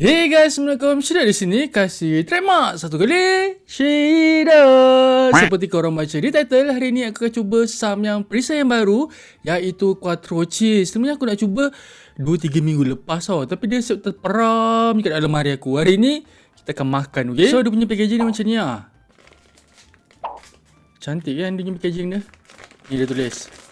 Hey guys, Assalamualaikum. Syedot di sini kasih trademark satu kali. Syedot. Seperti korang baca di title, hari ni aku akan cuba Samyang perisa yang baru, iaitu Quattro Cheese. Sebenarnya aku nak cuba 2-3 minggu lepas tau, tapi dia terperam kat dalam lemari aku. Hari ni kita akan makan, okay? So dia punya packaging ni macam ni lah. Cantik kan dia punya packaging dia. Ni dia tulis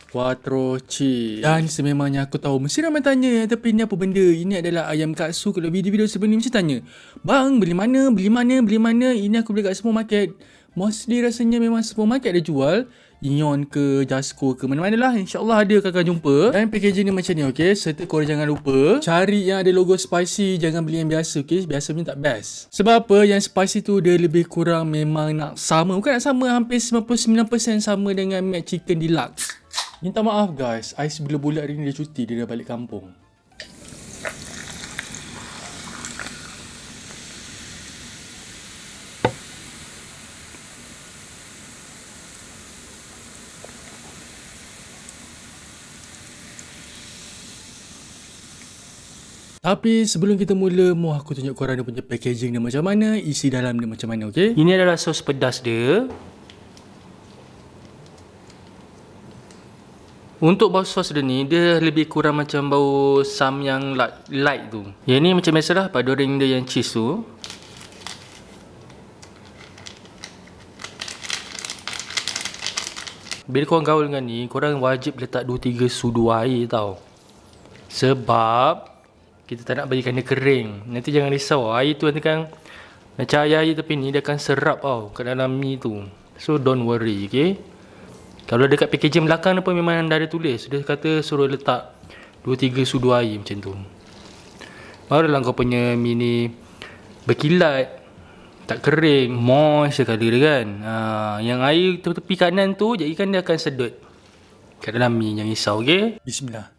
Quattro Cheese. Dan sememangnya aku tahu mesti ramai tanya, tapi ni apa benda? Ini adalah ayam katsu. Kalau video-video sebelum ni mesti tanya, bang beli mana? Beli mana? Beli mana? Ini aku beli kat supermarket. Mostly rasanya memang supermarket ada jual. Ion ke Jasco ke mana-mana lah. InsyaAllah ada kakak jumpa. Dan packaging ni macam ni, okay? Serta korang jangan lupa cari yang ada logo spicy. Jangan beli yang biasa, okay? Biasa punya tak best. Sebab apa? Yang spicy tu dia lebih kurang memang nak sama. Bukan nak sama, hampir 99% sama dengan McChicken Deluxe. Minta maaf guys, Ais bulat-bulat hari ni dia cuti, dia dah balik kampung. Tapi sebelum kita mula, mau aku tunjuk korang dia punya packaging dia macam mana, isi dalam dia macam mana, okay? Ini adalah sos pedas dia. Untuk bau sos dia ni, dia lebih kurang macam bau Samyang light tu. Yang ni macam biasalah, pada orang dia yang cheese tu. Bila korang gaul dengan ni, korang wajib letak 2-3 sudu air tau. Sebab kita tak nak bagikan dia kering. Nanti jangan risau, air tu nanti kan macam air tapi ni dia akan serap tau kat dalam mie tu. So don't worry, okay? Kalau dekat packaging belakang pun memang dah ada tulis. Dia kata suruh letak 2-3 sudu air macam tu. Barulah kau punya mie ni berkilat, tak kering, moist sekali dia kan. Yang air tepi kanan tu jadikan dia akan sedut kat dalam mie, jangan risau, okay? Bismillah.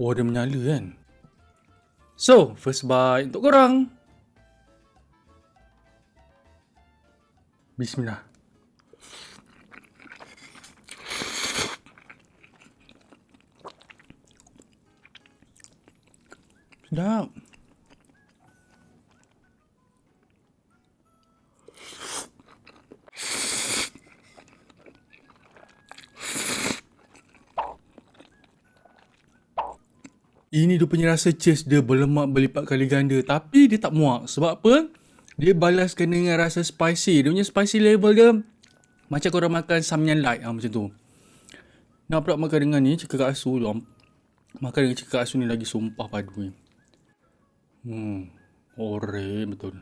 Oh, dia menyala kan. So, first bite untuk korang. Bismillah. Sedap. Ini dia punya rasa cheese, dia berlemak berlipat kali ganda, tapi dia tak muak. Sebab apa? Dia balaskan dengan rasa spicy. Dia punya spicy level dia macam korang makan Samyang light macam tu. Nak pula makan dengan ni cekak katsu tu. Makan dengan cekak katsu ni lagi sumpah padu ni. Oren betul.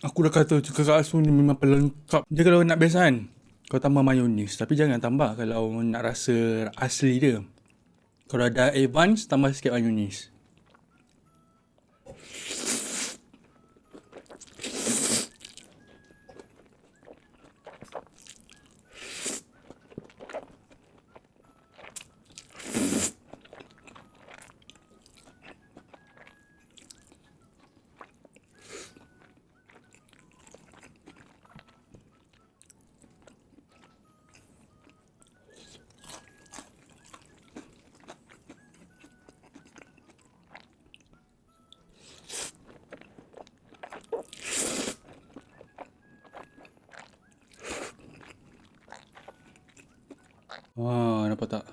Aku dah kata cekak katsu ni memang pelengkap. Dia kalau nak biasa kan, kau tambah mayonis. Tapi jangan tambah kalau nak rasa asli dia. Kalau ada advance, tambah sikit mayonis. Nampak tak?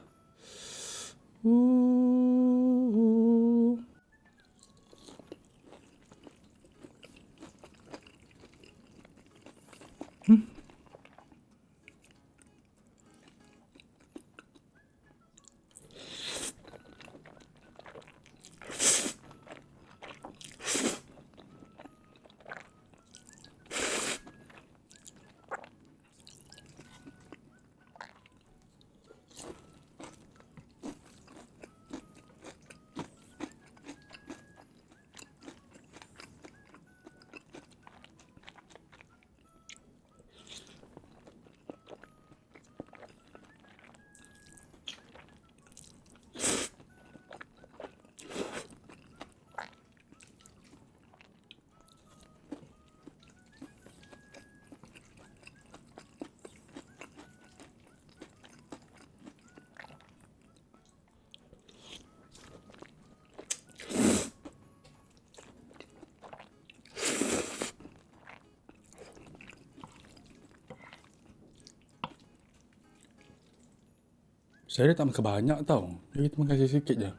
Saya tak makan banyak tau. Jadi kita makan sikit-sikit je.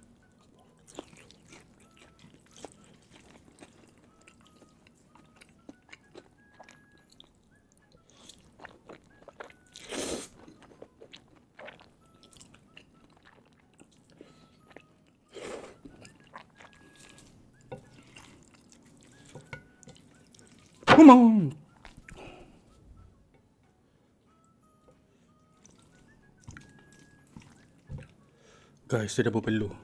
Come. Guys, saya dah berpeluh.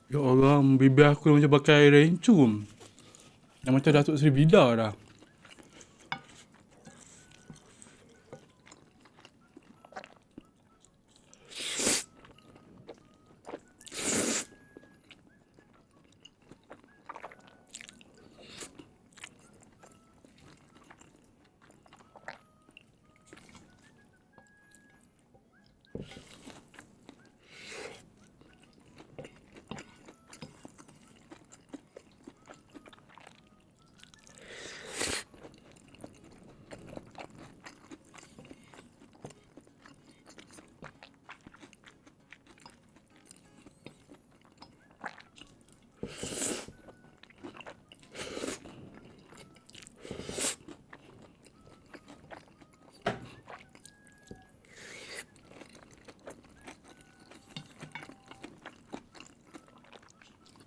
Ya Allah, bibir aku macam pakai air rencum. Yang macam Datuk Seri Bidar dah.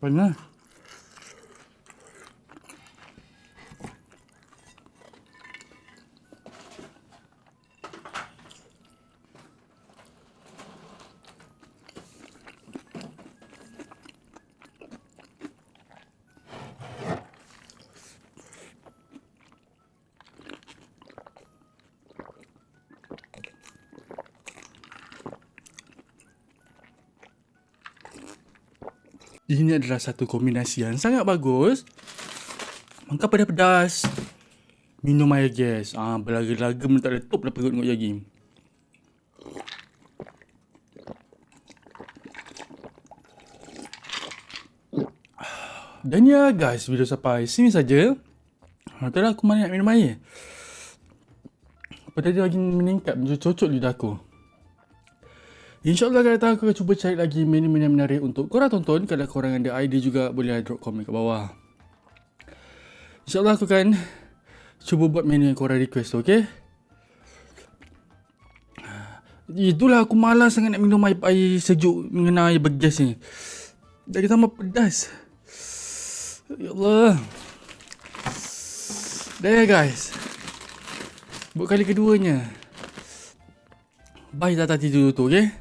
Panas. Ini adalah satu kombinasi yang sangat bagus. Makan pedas-pedas, minum air gas. Berlaga-laga tak letup dah perut kot lagi. Dan ya guys, video sampai sini saja. Tadi aku mana nak minum air. Pada dia lagi meningkat, cocok lidah aku. InsyaAllah akan datang aku akan cuba cari lagi menu-menu yang menarik untuk korang tonton. Kalau korang ada idea juga, boleh drop komen kat bawah. InsyaAllah aku akan cuba buat menu yang korang request tu, okay? Itulah aku malas sangat nak minum air sejuk dengan air bergas ni. Dah tambah pedas. Ya Allah. Dah ya guys. Buat kali keduanya. Bye, tak tidur tu, okay?